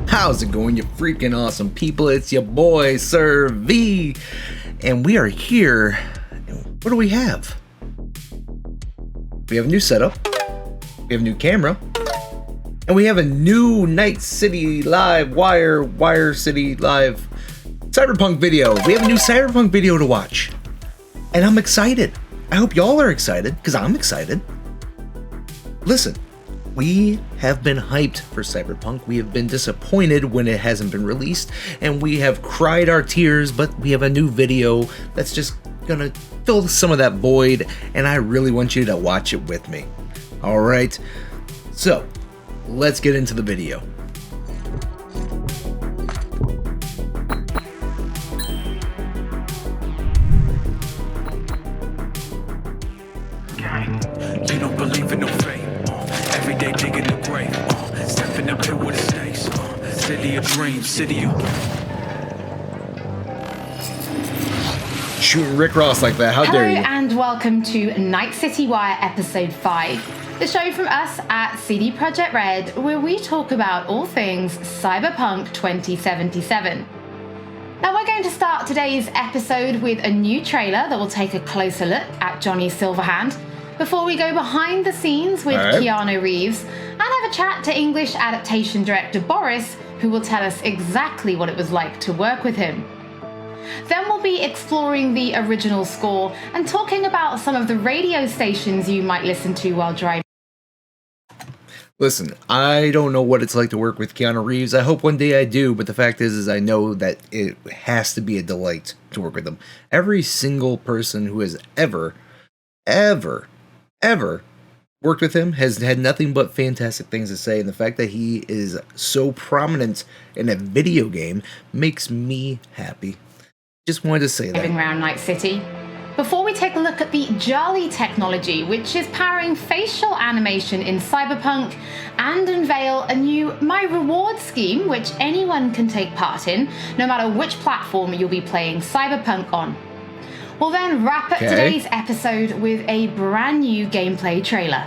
How's it going, you freaking awesome people? It's your boy, Sir V, and we are here. What do we have? We have a new setup, we have a new camera, and we have a new Night City Live, Wire City Live Cyberpunk video. We have a new Cyberpunk video to watch, and I'm excited. I hope y'all are excited, because I'm excited. Listen. We have been hyped for Cyberpunk, we have been disappointed when it hasn't been released, and we have cried our tears, but we have a new video that's just gonna fill some of that void, and I really want you to watch it with me. Alright, so let's get into the video. You don't believe in no fate. Every day digging the grave, stepping up here with the stakes, city of dreams, city of... Shooting Rick Ross like that, how dare you? Hello and welcome to Night City Wire Episode 5, the show from us at CD Projekt Red, where we talk about all things Cyberpunk 2077. Now we're going to start today's episode with a new trailer that will take a closer look at Johnny Silverhand, before we go behind the scenes with Keanu Reeves and have a chat to English adaptation director Boris, who will tell us exactly what it was like to work with him. Then we'll be exploring the original score and talking about some of the radio stations you might listen to while driving. Listen, I don't know what it's like to work with Keanu Reeves. I hope one day I do, but the fact is I know that it has to be a delight to work with him. Every single person who has ever worked with him has had nothing but fantastic things to say, and the fact that he is so prominent in a video game makes me happy. Just wanted to say that. Driving around Night City. Before we take a look at the Jolly technology, which is powering facial animation in Cyberpunk, and unveil a new My Reward scheme, which anyone can take part in, no matter which platform you'll be playing Cyberpunk on. We'll then wrap up today's episode with a brand new gameplay trailer.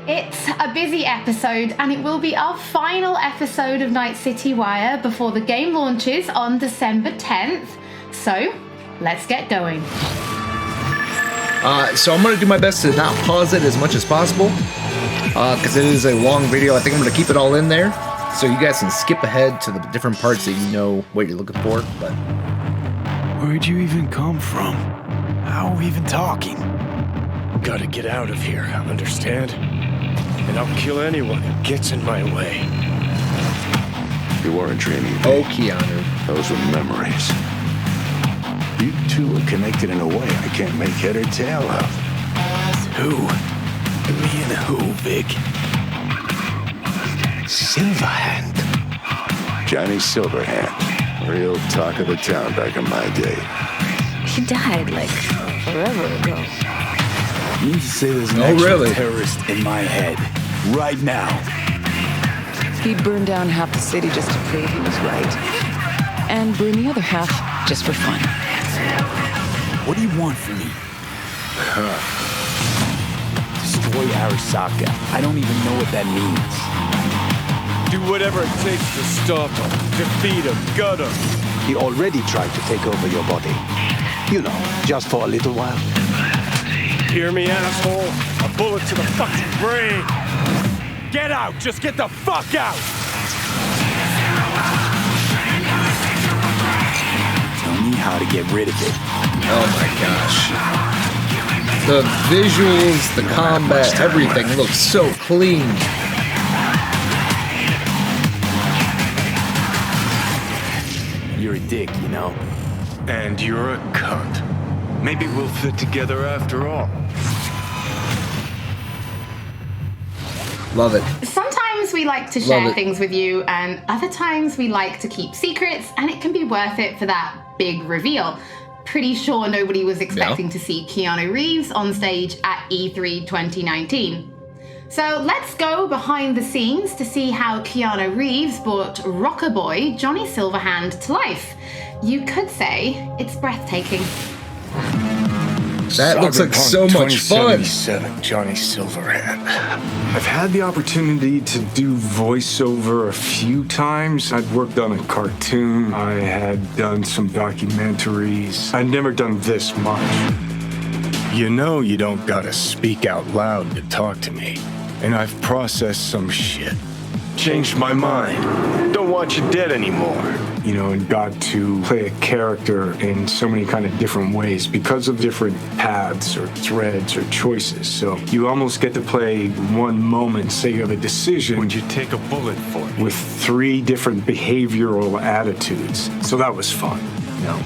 It's a busy episode, and it will be our final episode of Night City Wire before the game launches on December 10th. So, let's get going. So I'm going to do my best to not pause it as much as possible, because it is a long video. I think I'm going to keep it all in there, so you guys can skip ahead to the different parts that you know what you're looking for, but... Where'd you even come from? How are we even talking? Gotta get out of here, understand? And I'll kill anyone who gets in my way. You weren't dreaming. Oh, Keanu. Those were memories. You two are connected in a way I can't make head or tail of. Who? Me and who, Vic? Silverhand. Johnny Silverhand. Real talk of the town back in my day. He died, like, forever ago. You need to say there's an actual terrorist in my head, right now. He burned down half the city just to prove he was right. And burned the other half just for fun. What do you want from me? Destroy Arasaka. I don't even know what that means. Do whatever it takes to stop him, defeat him, gut him. He already tried to take over your body. You know, just for a little while. Hear me, asshole? A bullet to the fucking brain. Get out! Just get the fuck out! Tell me how to get rid of it. Oh my gosh. The visuals, the combat, everything looks so clean. You're a dick, you know? And you're a cunt. Maybe we'll fit together after all. Love it. Sometimes we like to share things with you, and other times we like to keep secrets, and it can be worth it for that big reveal. Pretty sure nobody was expecting to see Keanu Reeves on stage at E3 2019. So let's go behind the scenes to see how Keanu Reeves brought rocker boy Johnny Silverhand to life. You could say it's breathtaking. That looks like so much fun. 2077, Johnny Silverhand. I've had the opportunity to do voiceover a few times. I'd worked on a cartoon. I had done some documentaries. I'd never done this much. You know you don't gotta speak out loud to talk to me. And I've processed some shit. Changed my mind. Don't want you dead anymore. You know, and got to play a character in so many kind of different ways because of different paths or threads or choices. So you almost get to play one moment, say you have a decision. Would you take a bullet for it? With 3 different behavioral attitudes. So that was fun, you know.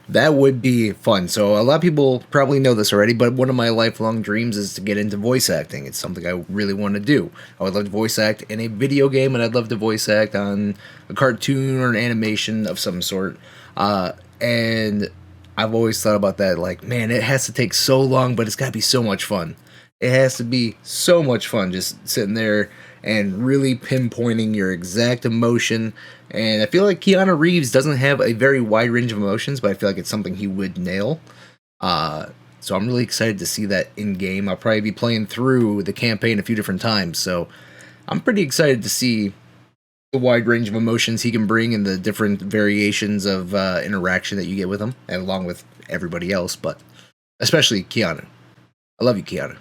That would be fun. So a lot of people probably know this already, but one of my lifelong dreams is to get into voice acting. It's something I really want to do. I would love to voice act in a video game, and I'd love to voice act on a cartoon or an animation of some sort. And I've always thought about that, like, man, it has to take so long, but it's got to be so much fun. It has to be so much fun just sitting there and really pinpointing your exact emotion. And I feel like Keanu Reeves doesn't have a very wide range of emotions, but I feel like it's something he would nail. So I'm really excited to see that in game. I'll probably be playing through the campaign a few different times, so I'm pretty excited to see the wide range of emotions he can bring and the different variations of interaction that you get with him, and along with everybody else, but especially Keanu. I love you, Keanu.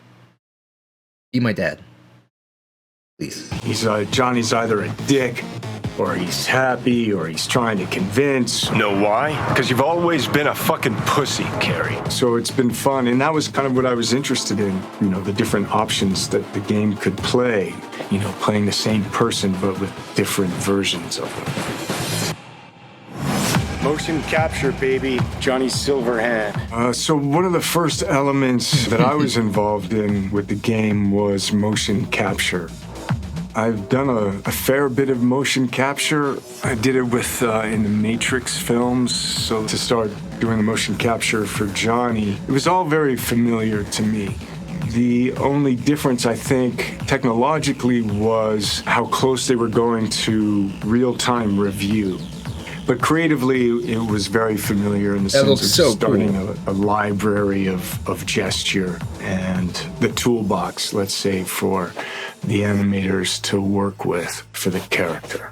Be my dad. Please. Johnny's either a dick, or he's happy, or he's trying to convince. Know why? Because you've always been a fucking pussy, Carrie. So it's been fun, and that was kind of what I was interested in. You know, the different options that the game could play. You know, playing the same person, but with different versions of them. Motion capture, baby. Johnny Silverhand. So one of the first elements that I was involved in with the game was motion capture. I've done a fair bit of motion capture. I did it with in the Matrix films. So to start doing the motion capture for Johnny, it was all very familiar to me. The only difference, I think, technologically was how close they were going to real-time review. But creatively, it was very familiar in the sense of starting a library of gesture and the toolbox, let's say, for the animators to work with for the character.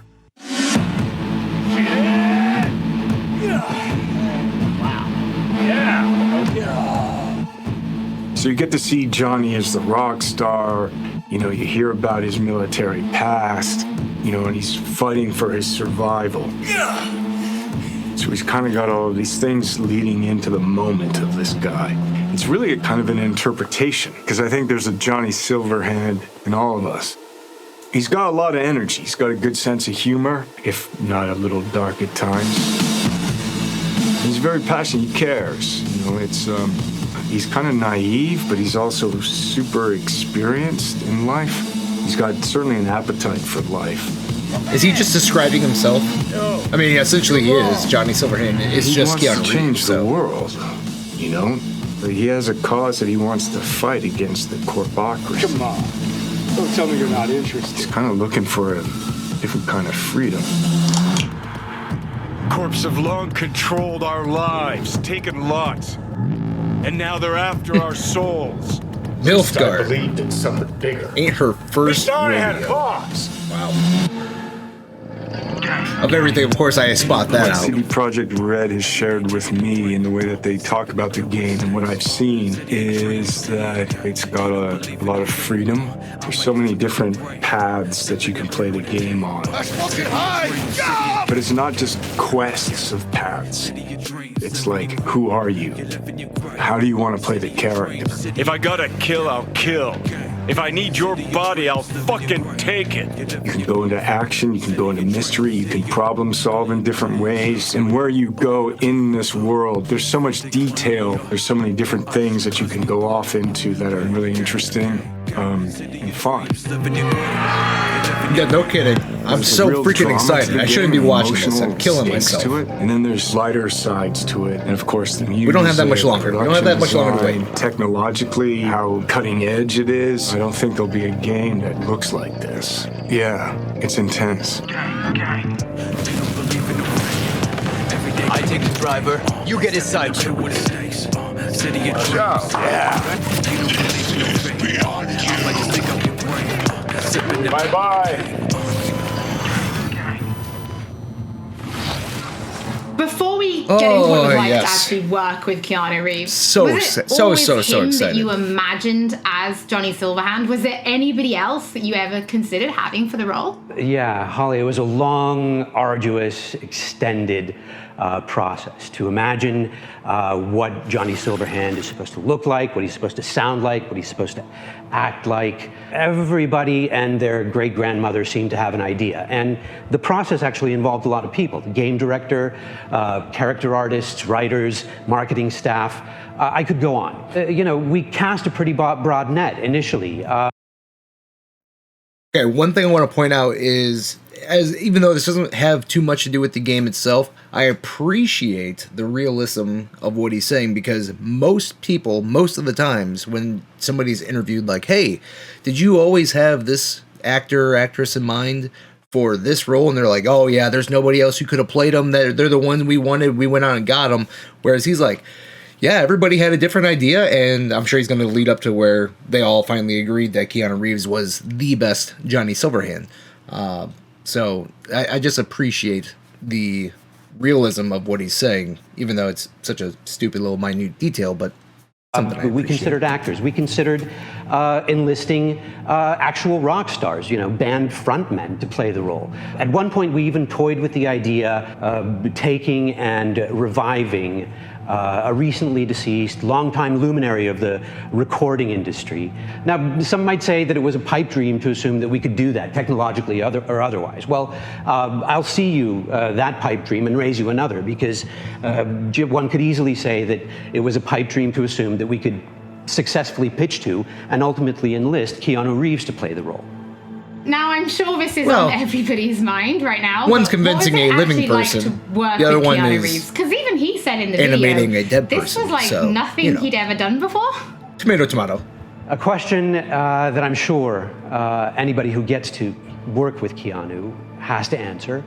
So you get to see Johnny as the rock star. You know, you hear about his military past, you know, and he's fighting for his survival. So he's kind of got all of these things leading into the moment of this guy. It's really a kind of an interpretation, because I think there's a Johnny Silverhand in all of us. He's got a lot of energy. He's got a good sense of humor, if not a little dark at times. He's very passionate. He cares. You know, it's he's kind of naive, but he's also super experienced in life. He's got certainly an appetite for life. Is he just describing himself? No. I mean, essentially he is. Johnny Silverhand is just Keanu Reeves. He wants to change the world, you know? But he has a cause that he wants to fight against the corpocracy. Come on. Don't tell me you're not interested. He's kind of looking for a different kind of freedom. Corps have long controlled our lives, taken lots. And now they're after our souls. Nilfgaard. I believed in something bigger. Ain't her first rodeo. Wow. Of everything, of course, I spot that out. CD Projekt Red has shared with me in the way that they talk about the game, and what I've seen is that it's got a lot of freedom. There's so many different paths that you can play the game on. But it's not just quests of paths. It's like, who are you? How do you want to play the character? If I gotta kill, I'll kill. If I need your body, I'll fucking take it. You can go into action, you can go into mystery, you can problem solve in different ways. And where you go in this world, there's so much detail, there's so many different things that you can go off into that are really interesting and fun. Yeah, no kidding. I'm so freaking excited. I shouldn't be watching this. I'm killing myself. To it. And then there's lighter sides to it. And of course, the music. We don't have that much longer. We don't have that much longer to wait. Technologically, how cutting edge it is. I don't think there'll be a game that looks like this. Yeah, it's intense. take the driver. You get inside. Chill with the stakes. City of Let's dreams. go. Yeah. You don't believe in no fate. I like to think up your brain. Sipping the Bye-bye. Before we get into what it was like yes. to actually work with Keanu Reeves, So was it exci- always so him excited. that you imagined as Johnny Silverhand? Was there anybody else that you ever considered having for the role? Yeah, Holly, it was a long, arduous, extended process to imagine what Johnny Silverhand is supposed to look like, what he's supposed to sound like, what he's supposed to act like. Everybody and their great-grandmother seemed to have an idea. And the process actually involved a lot of people: the game director, character artists, writers, marketing staff. I could go on. We cast a pretty broad net initially. Okay, one thing I want to point out is, even though this doesn't have too much to do with the game itself, I appreciate the realism of what he's saying, because most people, most of the times, when somebody's interviewed like, hey, did you always have this actor or actress in mind for this role? And they're like, oh yeah, there's nobody else who could have played them. They're the ones we wanted. We went out and got them. Whereas he's like, yeah, everybody had a different idea, and I'm sure he's going to lead up to where they all finally agreed that Keanu Reeves was the best Johnny Silverhand. So I just appreciate the realism of what he's saying, even though it's such a stupid little minute detail, but something I we appreciate. considered actors. We considered enlisting actual rock stars, band frontmen to play the role. At one point, we even toyed with the idea of taking and reviving a recently deceased, longtime luminary of the recording industry. Now, some might say that it was a pipe dream to assume that we could do that technologically or otherwise. Well, I'll see you that pipe dream and raise you another, because one could easily say that it was a pipe dream to assume that we could successfully pitch to and ultimately enlist Keanu Reeves to play the role. Now, I'm sure this is Well, on everybody's mind right now. one's but convincing what was a it living actually like person, to work the other with one Keanu is Reeves? Because even he said in the animating video, a dead this person, was like so, nothing he'd ever done before. Tomato, tomato. A question that I'm sure anybody who gets to work with Keanu has to answer,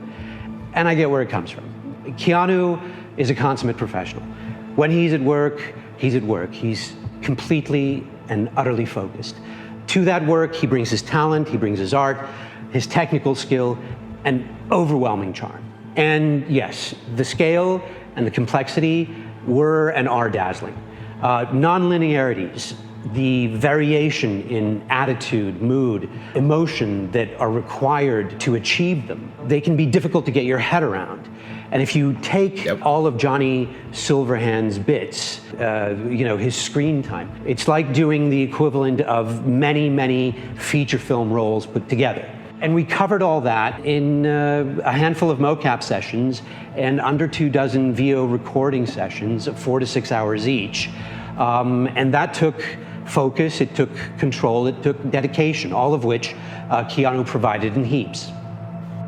and I get where it comes from. Keanu is a consummate professional. When he's at work, he's at work. He's completely and utterly focused. To that work, he brings his talent, he brings his art, his technical skill, and overwhelming charm. And yes, the scale and the complexity were and are dazzling. Non-linearities, the variation in attitude, mood, emotion that are required to achieve them, they can be difficult to get your head around. And if you take all of Johnny Silverhand's bits, his screen time, it's like doing the equivalent of many, many feature film roles put together. And we covered all that in a handful of mocap sessions and under 24 VO recording sessions of 4 to 6 hours each. And that took focus, it took control, it took dedication, all of which Keanu provided in heaps.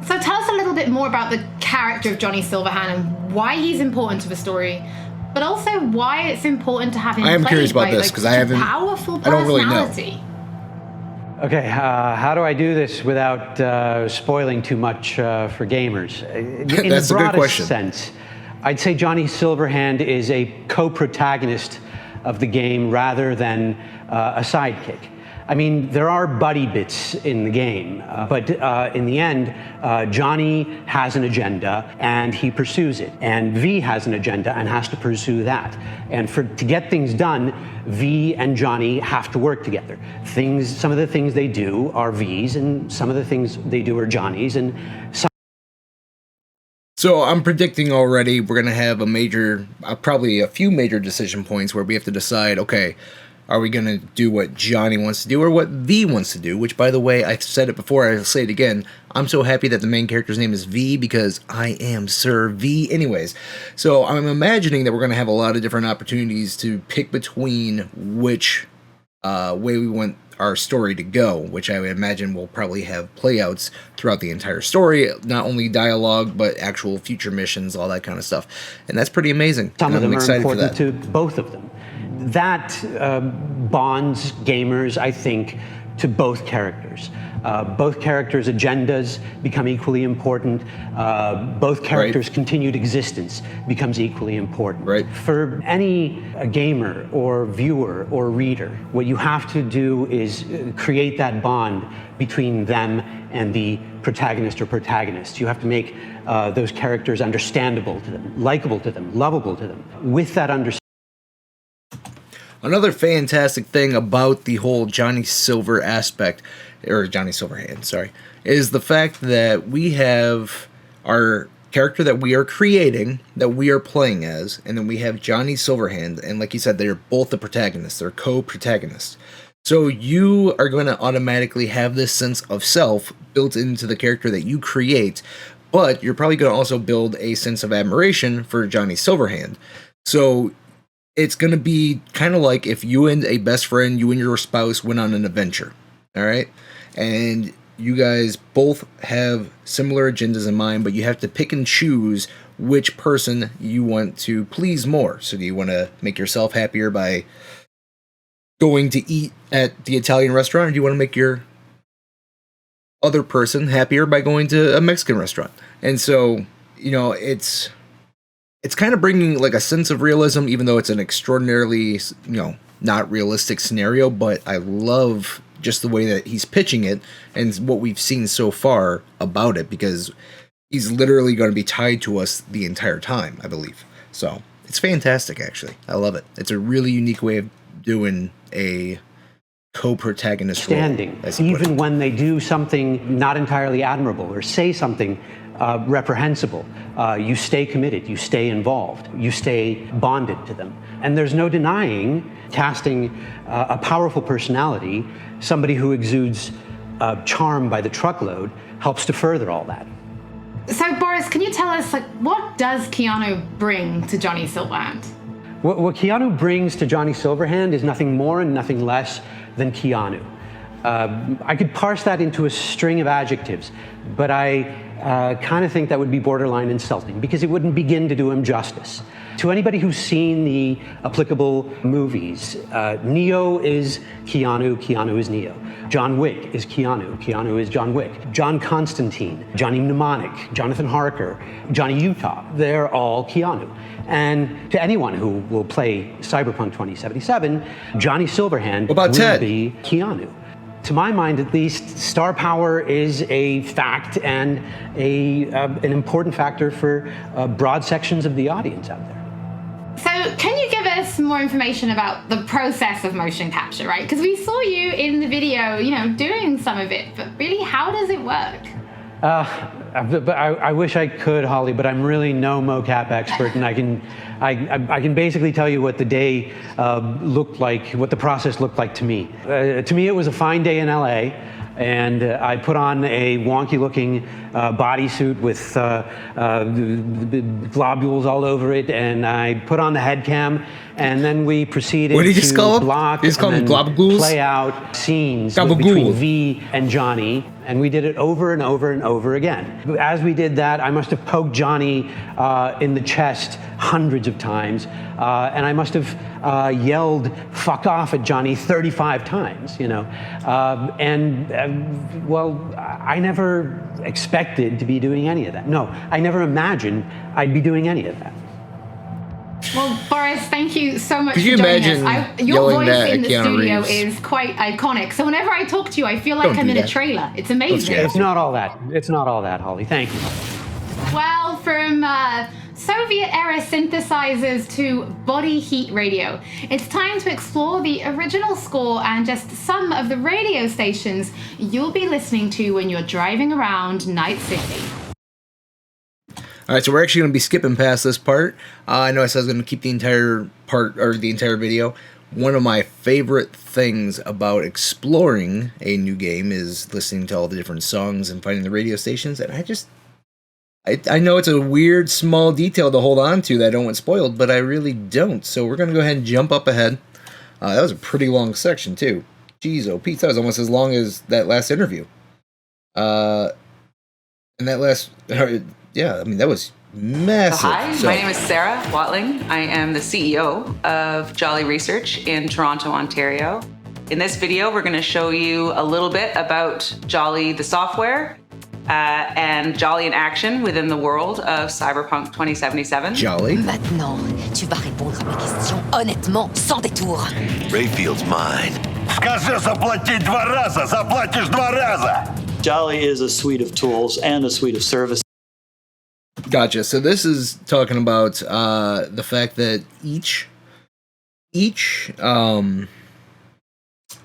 So tell us a little bit more about the character of Johnny Silverhand and why he's important to the story, but also why it's important to have him I am played curious about by, this, like, 'cause such I a haven't- powerful I don't really know. personality. Okay, how do I do this without spoiling too much for gamers? In That's the a good broadest question. sense, I'd say Johnny Silverhand is a co-protagonist of the game rather than a sidekick. I mean, there are buddy bits in the game, but in the end, Johnny has an agenda and he pursues it. And V has an agenda and has to pursue that. And to get things done, V and Johnny have to work together. Some of the things they do are V's, and some of the things they do are Johnny's, and So I'm predicting already we're going to have a major, probably a few major decision points where we have to decide, okay, are we going to do what Johnny wants to do or what V wants to do? Which, by the way, I've said it before, I'll say it again. I'm so happy that the main character's name is V because I am Sir V anyways. So I'm imagining that we're going to have a lot of different opportunities to pick between which way we want our story to go, which I would imagine will probably have playouts throughout the entire story, not only dialogue, but actual future missions, all that kind of stuff. And that's pretty amazing. some of I'm them are excited for important that. to both of them. That bonds gamers, I think, to both characters. Both characters' agendas become equally important. Both characters' continued existence becomes equally important. Right. For any gamer or viewer or reader, what you have to do is create that bond between them and the protagonist or protagonists. You have to make those characters understandable to them, likable to them, lovable to them. With that understanding. Another fantastic thing about the whole Johnny Silver aspect, or Johnny Silverhand, sorry, is the fact that we have our character that we are creating, that we are playing as, and then we have Johnny Silverhand, and like you said, they're both the protagonists, they're co-protagonists. So you are going to automatically have this sense of self built into the character that you create, but you're probably going to also build a sense of admiration for Johnny Silverhand. So it's going to be kind of like if you and a best friend, you and your spouse went on an adventure, all right? And you guys both have similar agendas in mind, but you have to pick and choose which person you want to please more. So do you want to make yourself happier by going to eat at the Italian restaurant, or do you want to make your other person happier by going to a Mexican restaurant? And so, you know, it's kind of bringing like a sense of realism, even though it's an extraordinarily, you know, not realistic scenario, but I love just the way that he's pitching it and what we've seen so far about it, because he's literally going to be tied to us the entire time, I believe. So it's fantastic, actually. I love it. It's a really unique way of doing a co-protagonist Standing, role, even when they do something not entirely admirable or say something reprehensible, you stay committed, you stay involved, you stay bonded to them. And there's no denying casting a powerful personality, somebody who exudes charm by the truckload, helps to further all that. So Boris, can you tell us, like, what does Keanu bring to Johnny Silverhand? What Keanu brings to Johnny Silverhand is nothing more and nothing less than Keanu. I could parse that into a string of adjectives, but I kind of think that would be borderline insulting because it wouldn't begin to do him justice. To anybody who's seen the applicable movies, Neo is Keanu, Keanu is Neo. John Wick is Keanu, Keanu is John Wick. John Constantine, Johnny Mnemonic, Jonathan Harker, Johnny Utah, they're all Keanu. And to anyone who will play Cyberpunk 2077, Johnny Silverhand will be Keanu. To my mind, at least, star power is a fact and an important factor for broad sections of the audience out there. So can you give us more information about the process of motion capture, right? Because we saw you in the video, you know, doing some of it, but really, how does it work? I wish I could, Holly, but I'm really no mocap expert, and I can basically tell you what the day looked like, what the process looked like to me. To me, it was a fine day in LA, and I put on a wonky-looking bodysuit with globules all over it, and I put on the head cam, and then we proceeded to block and then play out scenes between V and Johnny, and we did it over and over and over again. As we did that, I must have poked Johnny in the chest hundreds of times, and I must have yelled "fuck off" at Johnny 35 times, you know. Well, I never expected to be doing any of that. No, I never imagined I'd be doing any of that. Well, Boris, thank you so much for joining us. Your voice in the studio is quite iconic. So whenever I talk to you, I feel like I'm in a trailer. It's amazing. It's not all that. It's not all that, Holly. Thank you. Well, from Soviet-era synthesizers to body heat radio, it's time to explore the original score and just some of the radio stations you'll be listening to when you're driving around Night City. All right, so we're actually going to be skipping past this part. I know I said I was going to keep the entire part, or the entire video. One of my favorite things about exploring a new game is listening to all the different songs and finding the radio stations, and I know it's a weird, small detail to hold on to that I don't want spoiled, but I really don't. So we're going to go ahead and jump up ahead. That was a pretty long section, too. Jeez, oh, Pete, that was almost as long as that last interview. And that last... yeah, I mean, that was massive. Hi, my name is Sarah Watling. I am the CEO of Jolly Research in Toronto, Ontario. In this video, we're going to show you a little bit about Jolly the software and Jolly in action within the world of Cyberpunk 2077. Jolly. Maintenant, tu vas répondre à mes questions honnêtement, sans détour. Rayfield's mine. Скажи заплатить 2 раза, заплатишь 2 раза. Jolly is a suite of tools and a suite of services. Gotcha. So this is talking about the fact that each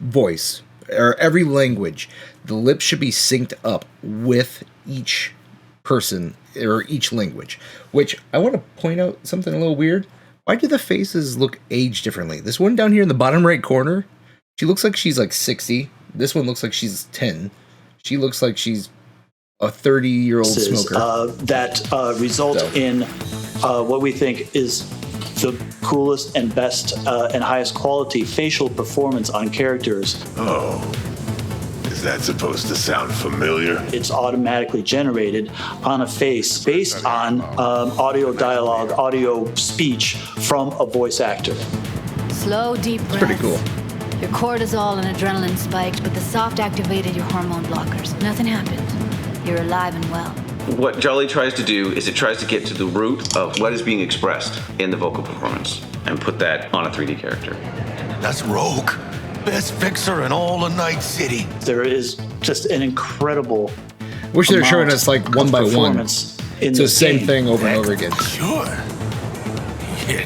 voice or every language, the lips should be synced up with each person or each language. Which I want to point out something a little weird. Why do the faces look aged differently? This one down here in the bottom right corner, she looks like she's like 60. This one looks like she's 10. She looks like she's a 30-year-old smoker. That result in what we think is the coolest and best and highest quality facial performance on characters. Oh, is that supposed to sound familiar? It's automatically generated on a face based on audio dialogue, audio speech from a voice actor. Slow, deep breaths. Pretty cool. Your cortisol and adrenaline spiked, but the soft activated your hormone blockers. Nothing happened. You're alive and well. What Jolly tries to do is it tries to get to the root of what is being expressed in the vocal performance and put that on a 3D character. That's Rogue. Best fixer in all of Night City. There is just an incredible. Wish they were showing us like one by one. It's the same thing over and over again. Sure. A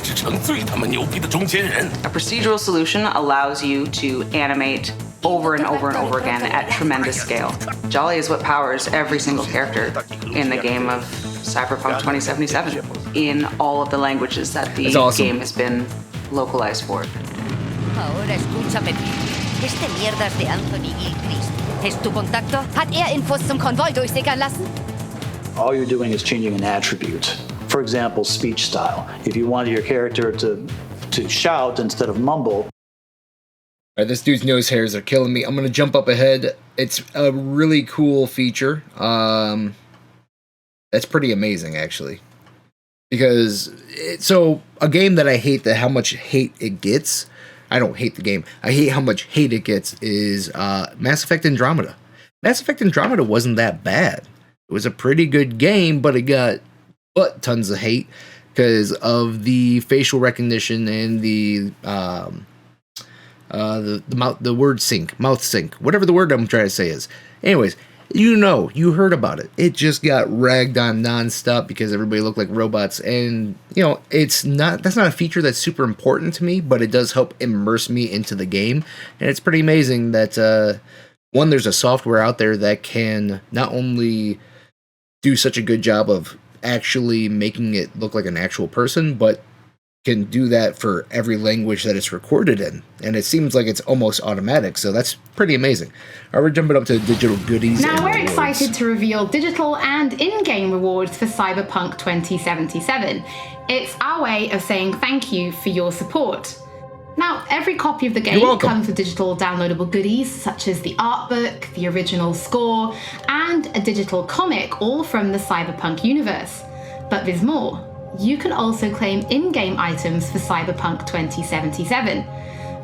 procedural solution allows you to animate over and over and over again at tremendous scale. Jolly is what powers every single character in the game of Cyberpunk 2077 in all of the languages that the game has been localized for. Ahora escúchame bien. Este mierdas de Anthony Gilchrist. ¿Es tu contacto? Hat Infos zum Konvoi durchsickern lassen? All you're doing is changing an attribute. For example, speech style. If you wanted your character to shout instead of mumble. All right, this dude's nose hairs are killing me. I'm going to jump up ahead. It's a really cool feature. That's pretty amazing, actually. Because, a game that I hate how much hate it gets. I don't hate the game. I hate how much hate it gets is Mass Effect Andromeda. Mass Effect Andromeda wasn't that bad. It was a pretty good game, but it got tons of hate because of the facial recognition and the word sync, mouth sync, whatever the word I'm trying to say is. Anyways, you heard about it. It just got ragged on nonstop because everybody looked like robots, and that's not a feature that's super important to me, but it does help immerse me into the game, and it's pretty amazing that one, there's a software out there that can not only do such a good job of actually making it look like an actual person, but can do that for every language that it's recorded in. And it seems like it's almost automatic, so that's pretty amazing. All right, we're jumping up to digital goodies. Now we're excited to reveal digital and in-game rewards for Cyberpunk 2077. It's our way of saying thank you for your support. Now, every copy of the game comes with digital downloadable goodies such as the art book, the original score, and a digital comic, all from the Cyberpunk universe. But there's more. You can also claim in-game items for Cyberpunk 2077.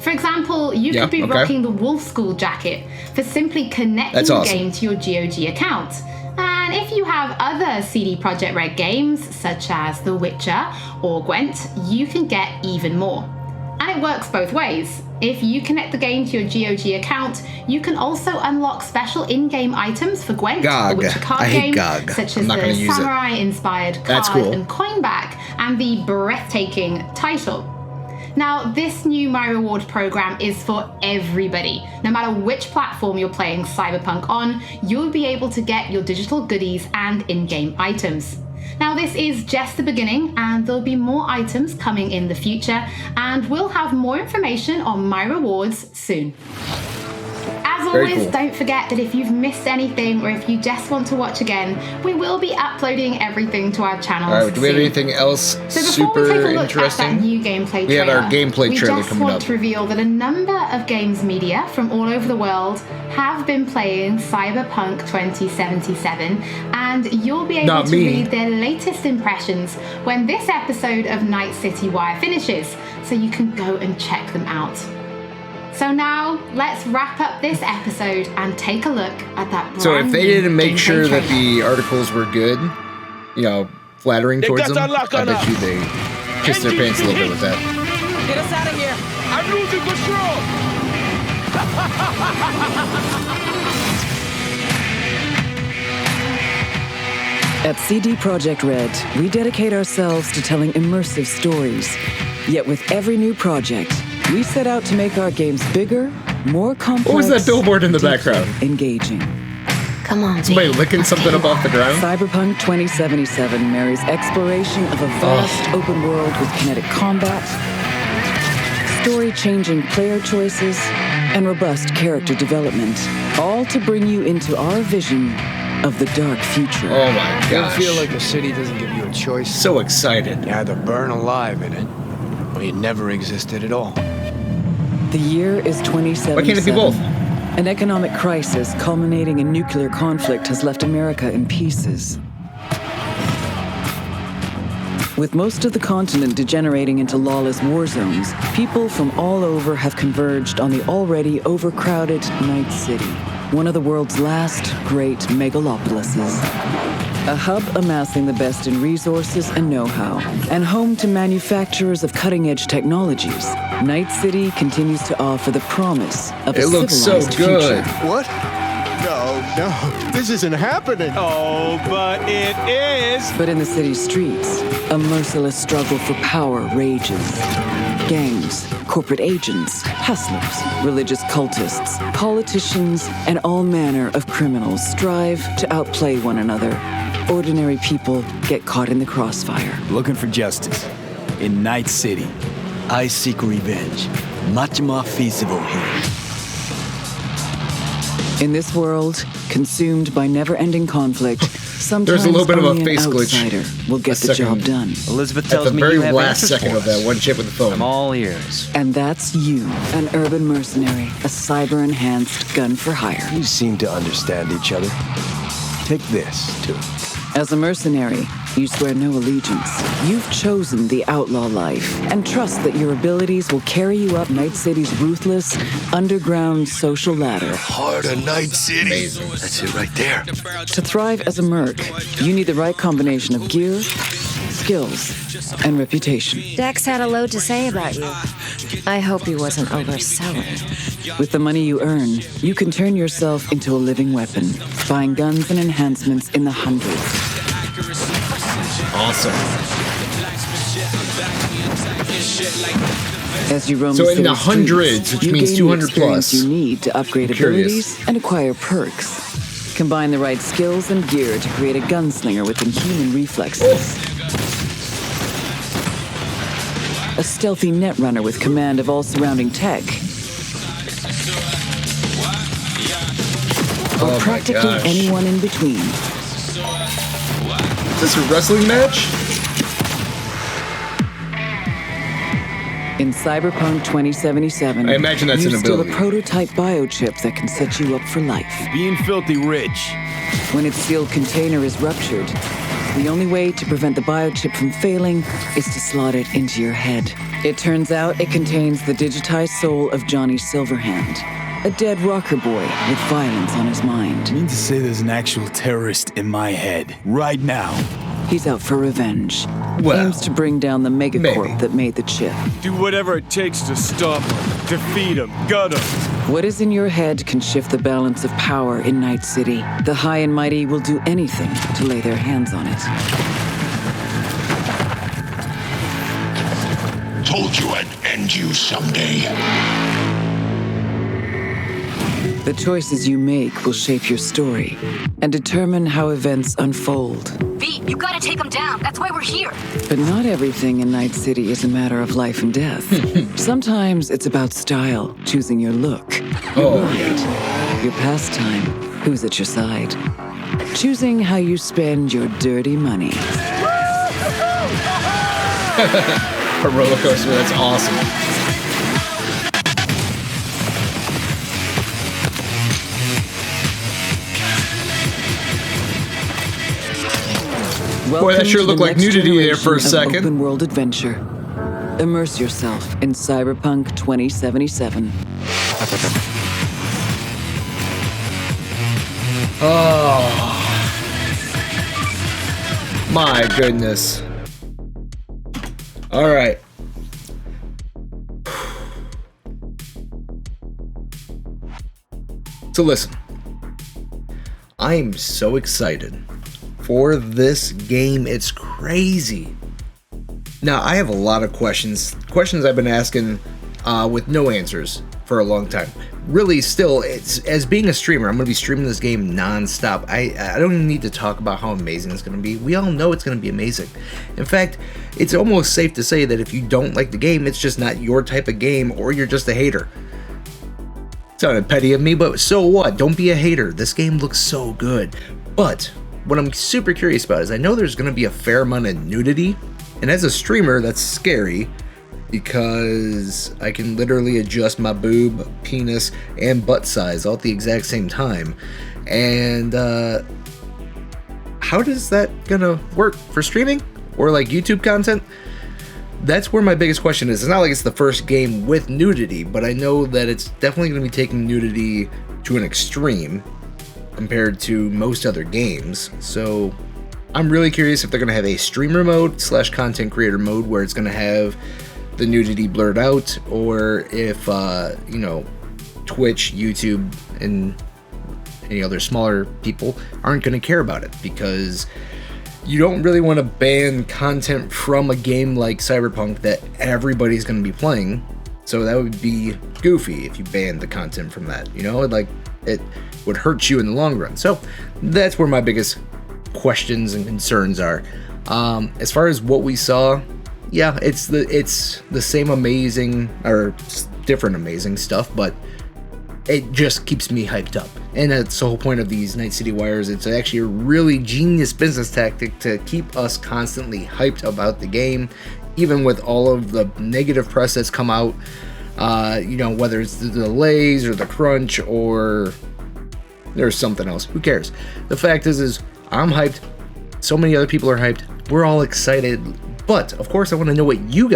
For example, you could be rocking the Wolf School jacket for simply connecting the game to your GOG account. And if you have other CD Projekt Red games, such as The Witcher or Gwent, you can get even more. And it works both ways. If you connect the game to your GOG account, you can also unlock special in-game items for Gwent, the Witcher card game, such as the samurai-inspired card and coin back, and the breathtaking title. Now, this new My Reward program is for everybody. No matter which platform you're playing Cyberpunk on, you'll be able to get your digital goodies and in-game items. Now, this is just the beginning, and there'll be more items coming in the future, and we'll have more information on My Rewards soon. As always, don't forget that if you've missed anything or if you just want to watch again, we will be uploading everything to our channels. All right, do we have anything else super interesting? At that new gameplay we have our gameplay trailer coming up. We just want to reveal that a number of games media from all over the world have been playing Cyberpunk 2077, and you'll be able to read their latest impressions when this episode of Night City Wire finishes, so you can go and check them out. So now, let's wrap up this episode and take a look at that brand So if they new didn't make sure gameplay that the articles were good, you know, flattering towards them, I bet you they kissed their pants a little bit with that. Get us out of here! I'm losing control! At CD Projekt Red, we dedicate ourselves to telling immersive stories. Yet with every new project, we set out to make our games bigger, more complex. What was that billboard in the background? Engaging. Come on, somebody licking something up off the ground? Cyberpunk 2077 marries exploration of a vast open world with kinetic combat, story-changing player choices, and robust character development, all to bring you into our vision of the dark future. Oh my gosh. I feel like the city doesn't give you a choice. So excited. You either burn alive in it, or you never existed at all. The year is 2077. Why can't it be both? An economic crisis culminating in nuclear conflict has left America in pieces. With most of the continent degenerating into lawless war zones, people from all over have converged on the already overcrowded Night City, one of the world's last great megalopolises. A hub amassing the best in resources and know-how, and home to manufacturers of cutting-edge technologies, Night City continues to offer the promise of a civilized future. What? No, this isn't happening. Oh, but it is. But in the city streets, a merciless struggle for power rages. Gangs, corporate agents, hustlers, religious cultists, politicians, and all manner of criminals strive to outplay one another. Ordinary people get caught in the crossfire. Looking for justice. In Night City, I seek revenge. Much more feasible here. In this world, consumed by never-ending conflict, sometimes There's a little bit of only a face an glitch. outsider will get the job done. Elizabeth At tells the me very you have last answers second for of that us. one chip with the phone. I'm all ears. And that's you, an urban mercenary, a cyber-enhanced gun for hire. You seem to understand each other. Take this, too. As a mercenary, you swear no allegiance. You've chosen the outlaw life and trust that your abilities will carry you up Night City's ruthless, underground social ladder. Heart of Night City. That's it right there. To thrive as a merc, you need the right combination of gear, skills, and reputation. Dex had a load to say about you. I hope he wasn't overselling. With the money you earn, you can turn yourself into a living weapon, buying guns and enhancements in the hundreds. Awesome. As you roam So the in the city hundreds, streets, which you means gain 200 the experience plus. you need to upgrade I'm curious. abilities and acquire perks. Combine the right skills and gear to create a gunslinger with inhuman reflexes. A stealthy netrunner with command of all surrounding tech. Or practically gosh. anyone in between. Is this a wrestling match? In Cyberpunk 2077, I imagine that's you an steal ability. a prototype biochip that can set you up for life. Being filthy rich. When its sealed container is ruptured, the only way to prevent the biochip from failing is to slot it into your head. It turns out it contains the digitized soul of Johnny Silverhand, a dead rocker boy with violence on his mind. You mean to say there's an actual terrorist in my head right now? He's out for revenge. Well, aims to bring down the megacorp that made the chip. Do whatever it takes to stop him, defeat him, gut him. What is in your head can shift the balance of power in Night City. The high and mighty will do anything to lay their hands on it. Told you I'd end you someday. The choices you make will shape your story and determine how events unfold. V, you gotta take him down. That's why we're here. But not everything in Night City is a matter of life and death. Sometimes it's about style, choosing your look, your ride, your pastime, who's at your side, choosing how you spend your dirty money. A roller coaster, that's awesome. Boy, that sure looked like nudity there for a second. Open world adventure. Immerse yourself in Cyberpunk 2077. Oh. My goodness. All right. So listen, I am so excited for this game. It's crazy. Now, I have a lot of questions I've been asking with no answers for a long time. Really, still, it's as being a streamer, I'm going to be streaming this game non-stop. I don't even need to talk about how amazing it's going to be. We all know it's going to be amazing. In fact, it's almost safe to say that if you don't like the game, it's just not your type of game, or you're just a hater. Sounded petty of me, but so what? Don't be a hater. This game looks so good. But what I'm super curious about is I know there's going to be a fair amount of nudity, and as a streamer, that's scary because I can literally adjust my boob, penis, and butt size all at the exact same time. And how does that gonna work for streaming or like YouTube content? That's where my biggest question is. It's not like it's the first game with nudity, but I know that it's definitely going to be taking nudity to an extreme compared to most other games. So I'm really curious if they're going to have a streamer mode / content creator mode where it's going to have the nudity blurred out, or if, Twitch, YouTube, and any other smaller people aren't going to care about it, because you don't really want to ban content from a game like Cyberpunk that everybody's going to be playing. So that would be goofy if you banned the content from that, like it would hurt you in the long run. So that's where my biggest questions and concerns are. As far as what we saw, yeah, it's the same amazing or different amazing stuff, but it just keeps me hyped up. And that's the whole point of these Night City Wires. It's actually a really genius business tactic to keep us constantly hyped about the game, even with all of the negative press that's come out, whether it's the delays or the crunch or there's something else. Who cares? The fact is I'm hyped. So many other people are hyped. We're all excited. But, of course, I want to know what you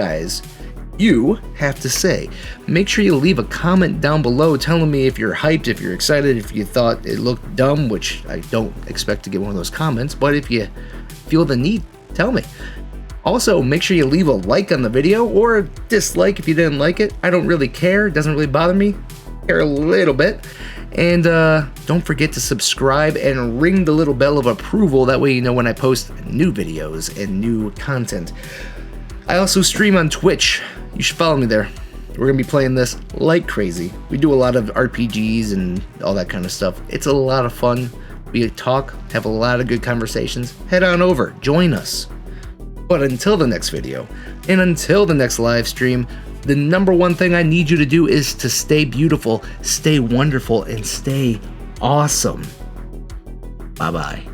have to say. Make sure you leave a comment down below telling me if you're hyped, if you're excited, if you thought it looked dumb, which I don't expect to get one of those comments, but if you feel the need, tell me. Also, make sure you leave a like on the video, or a dislike if you didn't like it. I don't really care. It doesn't really bother me. I care a little bit. And don't forget to subscribe and ring the little bell of approval. That way you know when I post new videos and new content. I also stream on Twitch. You should follow me there. We're going to be playing this like crazy. We do a lot of RPGs and all that kind of stuff. It's a lot of fun. We talk, have a lot of good conversations. Head on over, join us. But until the next video, and until the next live stream, the number one thing I need you to do is to stay beautiful, stay wonderful, and stay awesome. Bye-bye.